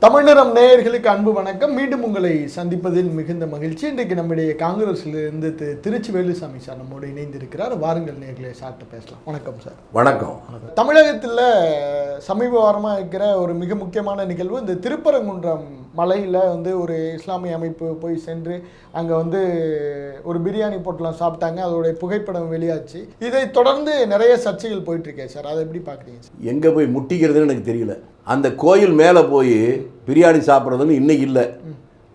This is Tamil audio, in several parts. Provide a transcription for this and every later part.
தமிழரம் நேயர்களுக்கு அன்பு வணக்கம். மீண்டும் உங்களை சந்திப்பதில் மிகுந்த மகிழ்ச்சி. இன்றைக்கு நம்முடைய காங்கிரஸிலிருந்து திருச்சி வேலுசாமி சார் நம்மோடு இணைந்திருக்கிறார். வாருங்கள் நேயர்களே, சார்ட்ட பேசலாம். வணக்கம் சார். வணக்கம். தமிழகத்தில் சமீப வாரமாக இருக்கிற ஒரு மிக முக்கியமான நிகழ்வு, இந்த திருப்பரங்குன்றம் மலையில் ஒரு இஸ்லாமிய அமைப்பு போய் சென்று அங்கே ஒரு பிரியாணி போட்டெலாம் சாப்பிட்டாங்க. அதோடைய புகைப்படம் வெளியாச்சு. இதை தொடர்ந்து நிறைய சர்ச்சைகள் போயிட்டுருக்கேன் சார், அதை எப்படி பார்க்குறீங்க சார்? எங்கே போய் முட்டிக்கிறதுன்னு எனக்கு தெரியல. அந்த கோயில் மேலே போய் பிரியாணி சாப்பிட்றதுன்னு இன்னைக்கு இல்லை,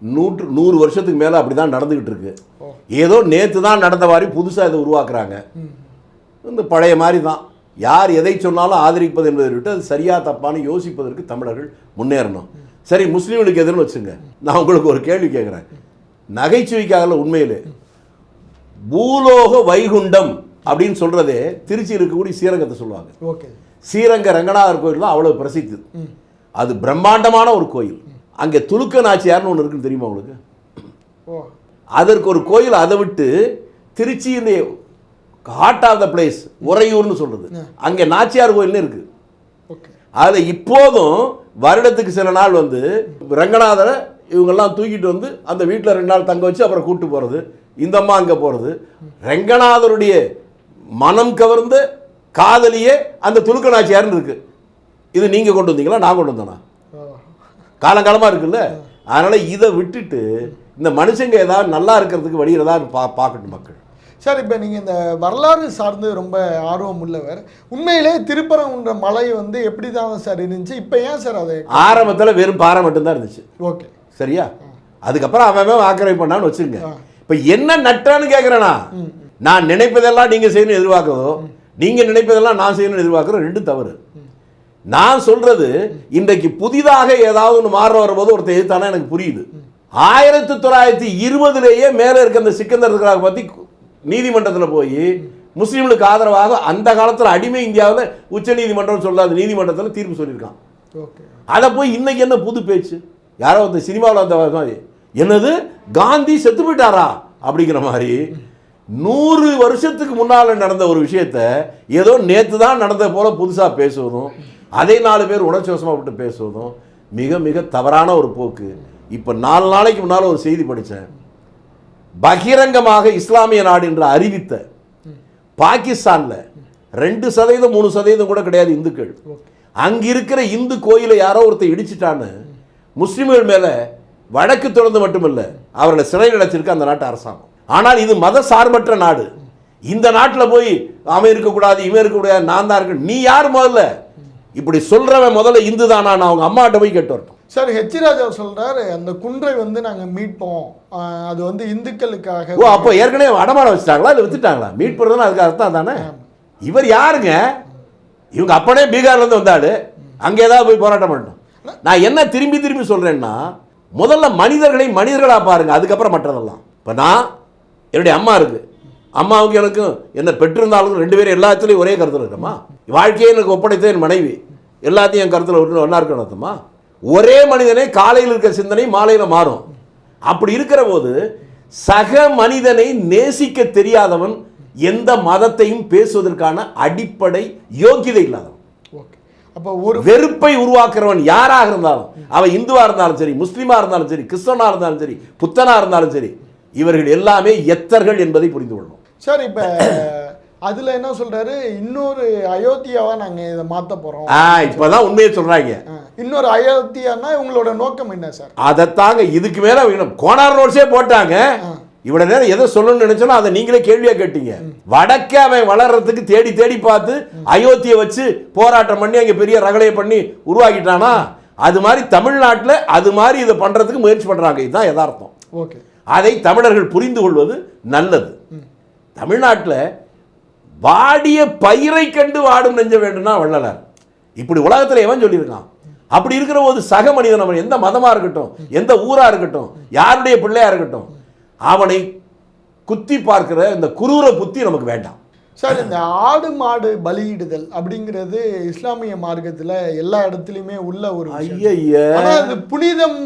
100 வருஷத்துக்கு மேலே அப்படி தான் நடந்துக்கிட்டு இருக்கு. ஏதோ நேற்று தான் நடந்த மாதிரி புதுசாக இதை உருவாக்குறாங்க. இந்த பழைய மாதிரி தான். யார் எதை சொன்னாலும் ஆதரிப்பது என்பதை விட்டு அது சரியா தப்பான்னு யோசிப்பதற்கு தமிழர்கள் முன்னேறணும். சரி, முஸ்லீம்களுக்கு எதிர்னு வச்சுங்க. நான் உங்களுக்கு ஒரு கேள்வி கேட்குறேன், நகைச்சுவைக்காக உண்மையிலே. பூலோக வைகுண்டம் அப்படின்னு சொல்கிறதே திருச்சி இருக்கக்கூடிய ஸ்ரீரங்கத்தை சொல்லுவாங்க. ஓகே, ஸ்ரீரங்க ரங்கநாதர் கோயில் தான் அவ்வளோ பிரசித்தி. அது பிரம்மாண்டமான ஒரு கோயில். அங்கே துலுக்க நாச்சியார்னு ஒன்று இருக்குன்னு தெரியுமா உங்களுக்கு? அதற்கு ஒரு கோயில். அதை விட்டு திருச்சியிலே ஹார்ட் ஆஃப் த பிளேஸ் உறையூர்னு சொல்றது, அங்கே நாச்சியார் கோயில்னு இருக்கு. அதில் இப்போதும் வருடத்துக்கு சில நாள் ரங்கநாதரை இவங்கெல்லாம் தூக்கிட்டு அந்த வீட்டில் 2 நாள் தங்க வச்சு அப்புறம் கூப்பிட்டு போகிறது. இந்த அம்மா அங்கே போகிறது. ரங்கநாதருடைய மனம் கவர்ந்த காதலியே அந்த துலுக்க நாச்சியார்னு இருக்கு. இது நீங்கள் கொண்டு வந்தீங்களா, நான் கொண்டு வந்தேனா? காலங்காலமாக இருக்குல்ல. அதனால் இதை விட்டுட்டு இந்த மனுஷங்க ஏதாவது நல்லா இருக்கிறதுக்கு வழி ஏதாவது பார்க்கட்டும் மக்கள். சார், இப்போ நீங்கள் இந்த வரலாறு சார்ந்து ரொம்ப ஆர்வம் உள்ளவர். உண்மையிலே திருப்பரங்குன்ற மலை எப்படி தான் சார் இருந்துச்சு? இப்போ ஏன் சார் அது ஆரம்பத்தில் வெறும் பாறை மட்டும்தான் இருந்துச்சு. ஓகே, சரியா? அதுக்கப்புறம் அவன் ஆக்கிரமிப்பு பண்ணான்னு வச்சுங்க. இப்போ என்ன நட்டான்னு கேட்குறேனா? நான் நினைப்பதெல்லாம் நீங்கள் செய்யணும்னு எதிர்பார்க்கறதோ, நீங்கள் நினைப்பதெல்லாம் நான் செய்யணும்னு எதிர்பார்க்குறோம், 2 தவறு. நான் சொல்றது இன்றைக்கு புதிதாக ஏதாவது ஒன்று மாற வரும்போது ஒருத்தர் எதிர்த்தானா எனக்கு புரியுது. 1920 மேலே இருக்க அந்த சிக்கந்தர் பற்றி நீதிமன்றத்தில் போய் முஸ்லீம்களுக்கு ஆதரவாக அந்த காலத்தில் அடிமை இந்தியாவில் உச்ச நீதிமன்றம் சொல்லாத நீதிமன்றத்தில் தீர்ப்பு சொல்லியிருக்கான். அதை போய் இன்னைக்கு என்ன புது பேச்சு? யாரோ அந்த சினிமாவில் அந்த என்னது காந்தி செத்து போயிட்டாரா அப்படிங்கிற மாதிரி 100 வருஷத்துக்கு முன்னால் நடந்த ஒரு விஷயத்த ஏதோ நேற்று தான் நடந்த போல புதுசாக பேசுவதும், அதே 4 பேர் உணர்ச்சிவசமாக விட்டு பேசுவதும் மிக மிக தவறான ஒரு போக்கு. இப்போ 4 நாளைக்கு முன்னால் ஒரு செய்தி படித்தேன். பகிரங்கமாக இஸ்லாமிய நாடு என்று அறிவித்த பாகிஸ்தானில் 2% 3% கூட கிடையாது இந்துக்கள். அங்கே இருக்கிற இந்து கோயிலை யாரோ ஒருத்தர் இடிச்சிட்டான்னு முஸ்லிம்கள் மேலே வழக்கு தொடர்ந்து மட்டுமல்ல, அவர்களை சிறையில் அடைச்சிருக்கு அந்த நாட்டு அரசாங்கம். ஆனால் இது மத சார்பற்ற நாடு. இந்த நாட்டில் போய் அவன் இருக்கக்கூடாது, இவன் இருக்கக்கூடாது, நான் தான் இருக்க. நீ யார் முதல்ல? இப்படி சொல்றவன் முதல்ல இந்து தானா? நான் அவங்க அம்மாட்ட போய் கேட்டு வரட்டும். சார், ஹெச் ராஜா சொல்றாரு, அந்த குன்றை நாங்கள் மீட்போம், அது இந்துக்களுக்காக. ஓ, அப்போ ஏற்கனவே அடமானம் வச்சுட்டாங்களா இல்லை வித்துட்டாங்களா? மீட் பண்ணுறதுனா அதுக்கு அர்த்தம் தானே. இவர் யாருங்க? இவங்க அப்பனே பீகார்லேருந்து வந்தாடு, அங்கே ஏதாவது போய் போராட்டம் பண்ணணும். நான் என்ன திரும்பி திரும்பி சொல்றேன்னா, முதல்ல மனிதர்களை மனிதர்களாக பாருங்க, அதுக்கப்புறம் மற்றதெல்லாம். இப்போ நான் என்னுடைய அம்மா இருக்கு, அம்மாவுக்கு எனக்கும் என்ன பெற்றிருந்தாலும் 2 பேரும் எல்லாத்துலேயும் ஒரே கருத்தில் இருக்கமா? வாழ்க்கையை எனக்கு ஒப்படைத்த என் மனைவி எல்லாத்தையும் என் கருத்தில் விட்டு ஒன்றா இருக்கணும் அர்த்தமா? ஒரே மனிதனை காலையில் இருக்கிற சிந்தனை மாலையில் மாறும். அப்படி இருக்கிற போது சக மனிதனை நேசிக்க தெரியாதவன் எந்த மதத்தையும் பேசுவதற்கான அடிப்படை யோகியதை இல்லாதவன். அப்போ ஒரு வெறுப்பை உருவாக்குறவன் யாராக இருந்தாலும், அவன் இந்துவா இருந்தாலும் சரி, முஸ்லீமா இருந்தாலும் சரி, கிறிஸ்தவனா இருந்தாலும் சரி, புத்தனா இருந்தாலும் சரி, இவர்கள் எல்லாமே எத்தர்கள் என்பதை புரிந்து கொள்ளணும். சார், இப்போ அதில் என்ன சொல்றாரு, இன்னொரு அயோத்தியாவா நாங்கள் இதை மாற்ற போகிறோம். இப்போதான் உண்மையை சொல்றாங்க. இன்னொரு அயோத்தியானா இவங்களோட நோக்கம் என்ன சார்? அதைத்தாங்க இதுக்கு மேலே கோனார் ரோட்ஸே போட்டாங்க. இவ்வளவு நேரம் எதை சொல்லணும்னு நினைச்சோன்னா அதை நீங்களே கேள்வியா கேட்டீங்க. வடக்கே அவன் வளர்றதுக்கு தேடி தேடி பார்த்து அயோத்தியை வச்சு போராட்டம் பண்ணி அங்கே பெரிய ரகலையை பண்ணி உருவாக்கிட்டானா, அது மாதிரி தமிழ்நாட்டில் அது மாதிரி இதை பண்றதுக்கு முயற்சி பண்றாங்க. இதுதான் யதார்த்தம். ஓகே, அதை தமிழர்கள் புரிந்து கொள்வது நல்லது. தமிழ்நாட்டில் வாடிய பயிரை கண்டு வாடும் நெஞ்ச வேண்டும்னா வள்ளலார். இப்படி உலகத்தில் எவன் சொல்லியிருக்கான்? அப்படி இருக்கிற போது சக மனிதன், அவன் எந்த மதமா இருக்கட்டும், எந்த ஊரா இருக்கட்டும், யாருடைய பிள்ளையா இருக்கட்டும், அவனை குத்தி பார்க்கிற இந்த குரூர புத்தி நமக்கு வேண்டாம். சார், இந்த ஆடு மாடு பலியிடுதல் அப்படிங்கிறது இஸ்லாமிய மார்க்கத்தில் எல்லா இடத்துலையுமே உள்ள ஒரு அது புனிதம்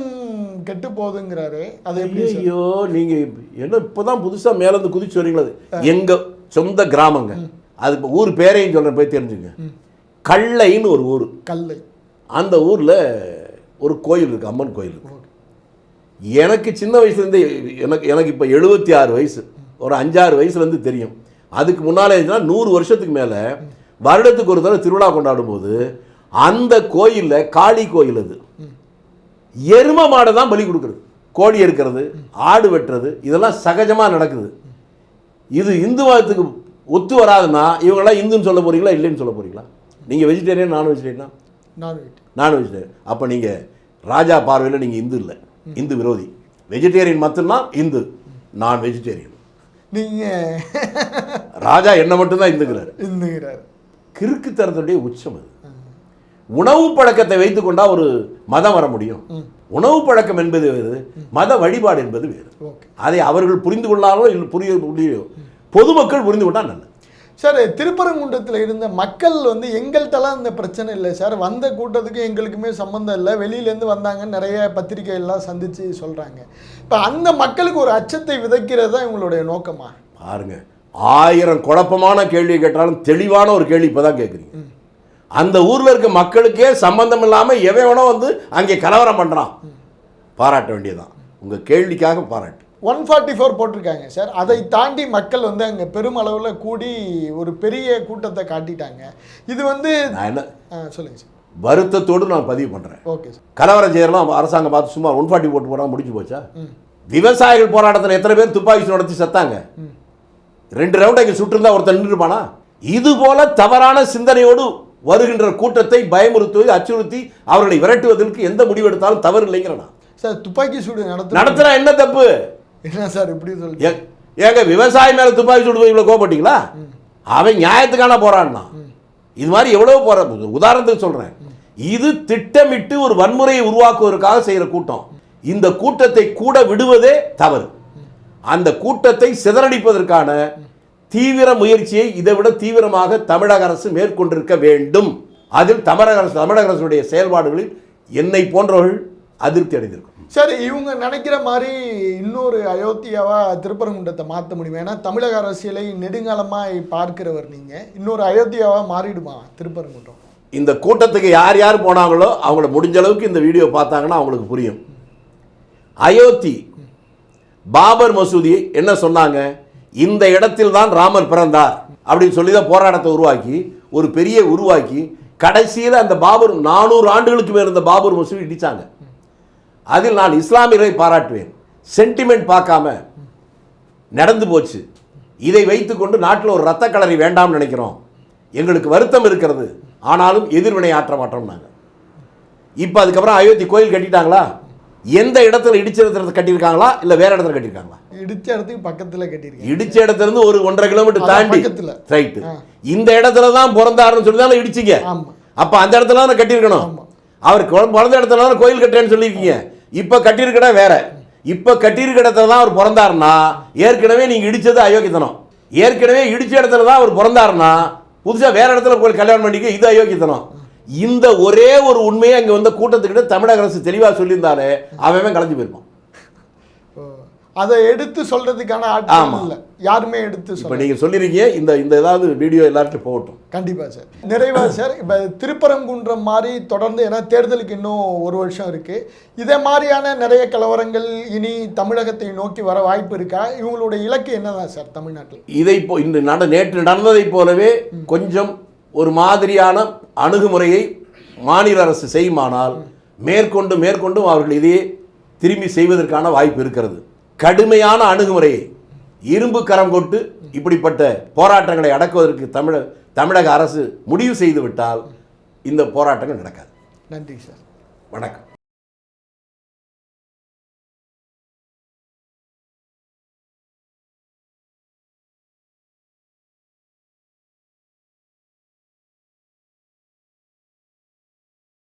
கெட்டு போகுதுங்கிறாரு. அது ஐயோ, நீங்க என்ன இப்பதான் புதுசா மேலேருந்து குதிச்சு வரீங்களா? எங்க சொந்த கிராமங்க, அது ஊர் பேரையும் சொல்றேன், போய் தெரிஞ்சுங்க. கல்லைன்னு ஒரு ஊர். கல்லை. அந்த ஊரில் ஒரு கோயில் இருக்குது, அம்மன் கோயில் இருக்குது. எனக்கு சின்ன வயசுலேருந்தே எனக்கு இப்போ 76 வயசு, ஒரு 5-6 வயசுலேருந்து தெரியும். அதுக்கு முன்னாலே 100 வருஷத்துக்கு மேலே வருடத்துக்கு ஒரு தடவை திருவிழா கொண்டாடும் போது அந்த கோயிலில், காளி கோயில் அது, எரும மாடை தான் பலி கொடுக்குறது. கோழி இருக்கிறது, ஆடு வெட்டுறது, இதெல்லாம் சகஜமாக நடக்குது. இது இந்து மதத்துக்கு ஒத்து வராதுன்னா இவங்கெல்லாம் இந்துன்னு சொல்ல போகிறீங்களா, இல்லைன்னு சொல்ல போகிறீங்களா? நீங்கள் வெஜிடேரியன், நான் வெஜிடேரியனா? நான் வெஜிடேரியன். அப்போ நீங்கள் ராஜா பார்வையில் நீங்கள் இந்து இல்லை, இந்து விரோதி. வெஜிடேரியன் மட்டும்தான் இந்து, நான் வெஜிடேரியன். நீங்கள் ராஜா என்ன மட்டும்தான் இந்துங்கிறார். கிறுக்குத்தனத்துடைய உச்சம் அது. உணவு பழக்கத்தை வைத்துக் கொண்டா ஒரு மதம் வர முடியும்? உணவு பழக்கம் என்பது வேறு, மத வழிபாடு என்பது வேறு. அதை அவர்கள் புரிந்து கொள்ளாரோ இல்லை புரியோ, பொதுமக்கள் புரிந்து கொண்டா நல்லது. சார், திருப்பரங்குன்றத்தில் இருந்த மக்கள் வந்து எங்கள்கிட்டலாம் இந்த பிரச்சனை இல்லை சார், வந்த கூட்டத்துக்கு எங்களுக்குமே சம்மந்தம் இல்லை, வெளியிலேருந்து வந்தாங்க, நிறைய பத்திரிகையெல்லாம் சந்தித்து சொல்கிறாங்க. இப்போ அந்த மக்களுக்கு ஒரு அச்சத்தை விதைக்கிறது தான் இவங்களுடைய நோக்கமா? பாருங்க, 1000 குழப்பமான கேள்வி கேட்டாலும் தெளிவான ஒரு கேள்வி இப்போ தான் கேட்குறீங்க. அந்த ஊரில் இருக்க மக்களுக்கே சம்பந்தம் இல்லாமல் எவனோ வந்து அங்கே கலவரம் பண்ணுறான், பாராட்ட வேண்டியதான். உங்கள் கேள்விக்காக பாராட்டு. 144 போட்டிருக்காங்க சார். அதை தாண்டி மக்கள் வந்து அங்கே பெருமளவில் கூடி ஒரு பெரிய கூட்டத்தை காட்டிட்டாங்க. இது வந்து நான் என்ன சொல்லுங்கள் சார். வருத்தத்தோடு நான் பதிவு பண்ணுறேன். Okay sir. கலவரம் செய்யலாம் அரசாங்கம் பார்த்து சும்மா 140 போட்டு போனால் முடிஞ்சு போச்சா? விவசாயிகள் போராட்டத்தில் எத்தனை பேர் துப்பாக்கி நடத்தி செத்தாங்க? 2 ரவுண்ட் அங்கே சுட்டிருந்தா ஒருத்தர் நின்றுப்பானா? இது போல தவறான சிந்தனையோடு வருகின்ற கூட்டத்தை பயமுறுத்துவது, அச்சுறுத்தி அவர்களை விரட்டுவதற்கு எந்த முடிவு எடுத்தாலும் தவறு இல்லைங்கிறனா சார். துப்பாக்கி சூடு நடத்துனா என்ன தப்பு? என்ன சார் இப்படி சொல்லுங்க? ஏங்க விவசாயி மேல துப்பாக்கி சூடு இவ்வளவு கோபப்பட்டீங்களா? அவன் நியாயத்துக்கான போராடினா. இது மாதிரி எவ்வளவு போராட்டம். உதாரணத்துக்கு சொல்றேன், இது திட்டமிட்டு ஒரு வன்முறையை உருவாக்குவதற்காக செய்யற கூட்டம். இந்த கூட்டத்தை கூட விடுவதே தவறு. அந்த கூட்டத்தை சிதறடிப்பதற்கான தீவிர முயற்சியை இதை விட தீவிரமாக தமிழக அரசு மேற்கொண்டிருக்க வேண்டும். அதில் தமிழக அரசுடைய செயல்பாடுகளில் என்னை போன்றவர்கள் அதிருப்தி அடைந்திருக்கும். சரி, இவங்க நினைக்கிற மாதிரி இன்னொரு அயோத்தியாவா திருப்பரங்குன்றத்தை மாற்ற முடியுமா? ஏன்னா தமிழக அரசியலை நெடுங்காலமாக பார்க்கிறவர் நீங்கள், இன்னொரு அயோத்தியாவா மாறிடுமா திருப்பரங்குன்றம்? இந்த கூட்டத்துக்கு யார் யார் போனாங்களோ அவங்கள முடிஞ்ச அளவுக்கு இந்த வீடியோ பார்த்தாங்கன்னா அவங்களுக்கு புரியும். அயோத்தி பாபர் மசூதி என்ன சொன்னாங்க? இந்த இடத்தில் தான் ராமர் பிறந்தார் அப்படின்னு சொல்லி தான் போராட்டத்தை உருவாக்கி ஒரு பெரிய உருவாக்கி கடைசியில் அந்த பாபர் 400 ஆண்டுகளுக்கு மேல் இருந்த பாபர் மசூதி இடிச்சாங்க. அதில் நான் இஸ்லாமியர்களை பாராட்டுவேன். சென்டிமெண்ட் பார்க்காம நடந்து போச்சு. இதை வைத்துக்கொண்டு நாட்டில் ஒரு ரத்த கலரி வேண்டாம்னு நினைக்கிறோம். எங்களுக்கு வருத்தம் இருக்கிறது, ஆனாலும் எதிர்வினை ஆற்ற மாட்டோம் நாங்கள். இப்போ அதுக்கப்புறம் அயோத்தி கோயில் கட்டிட்டாங்களா? எந்த இடத்துல இடிச்ச இடத்துல கட்டியிருக்காங்களா இல்லை வேற இடத்துல கட்டியிருக்காங்களா? இடிச்ச இடத்துக்கு பக்கத்தில் கட்டியிருக்காங்க. இடிச்ச இடத்துல இருந்து ஒரு 1.5 கிலோமீட்டர் தாண்டி ரைட்டு. இந்த இடத்துல தான் பிறந்தாருன்னு சொல்லி தான் இடிச்சிங்க. அப்ப அந்த இடத்துல தான் கட்டியிருக்கணும். அவர் பிறந்த இடத்துல தான் கோயில் கட்டுறேன்னு சொல்லியிருக்கீங்க. இப்ப கட்டியிருக்கடா வேற. இப்ப கட்டியிருக்க இடத்துல தான் அவர் பிறந்தாருன்னா ஏற்கனவே நீங்க இடிச்சது அயோக்கியத்தனம். ஏற்கனவே இடிச்ச இடத்துல தான் அவர் பிறந்தாருன்னா புதுசா வேற இடத்துல போய் கல்யாணம் பண்ணிக்க, இது அயோக்கியத்தனம். இந்த ஒரே ஒரு உண்மையை அங்க வந்த கூட்டத்துக்கிட்ட தமிழக அரசு தெளிவா சொல்லியிருந்தாலே அவன் கலந்து போயிருப்பான். அதை எடுத்து சொல்றதுக்கான ஆட்கள் இல்லை, யாருமே எடுத்து சொல்ல. இப்போ நீங்கள் சொல்லியிருக்கீங்க, இந்த ஏதாவது வீடியோ எல்லார்ட்டும் போகட்டும். கண்டிப்பாக சார். நிறைவா சார், இப்போ திருப்பரங்குன்றம் மாதிரி தொடர்ந்து, ஏன்னா தேர்தலுக்கு இன்னும் 1 வருஷம் இருக்குது, இதே மாதிரியான நிறைய கலவரங்கள் இனி தமிழகத்தை நோக்கி வர வாய்ப்பு இருக்கா? இவங்களுடைய இலக்கு என்னதான் சார் தமிழ்நாட்டில்? இதை நேற்று நடந்ததைப் போலவே கொஞ்சம் ஒரு மாதிரியான அணுகுமுறையை மாநில அரசு செய்யுமானால் மேற்கொண்டும் அவர்கள் இதையே திரும்பி செய்வதற்கான வாய்ப்பு இருக்கிறது. கடுமையான அணுகுமுறையை இரும்பு கரம் கொண்டு இப்படிப்பட்ட போராட்டங்களை அடக்குவதற்கு தமிழக அரசு முடிவு செய்துவிட்டால் இந்த போராட்டங்கள் நடக்காது. நன்றி சார். வணக்கம்.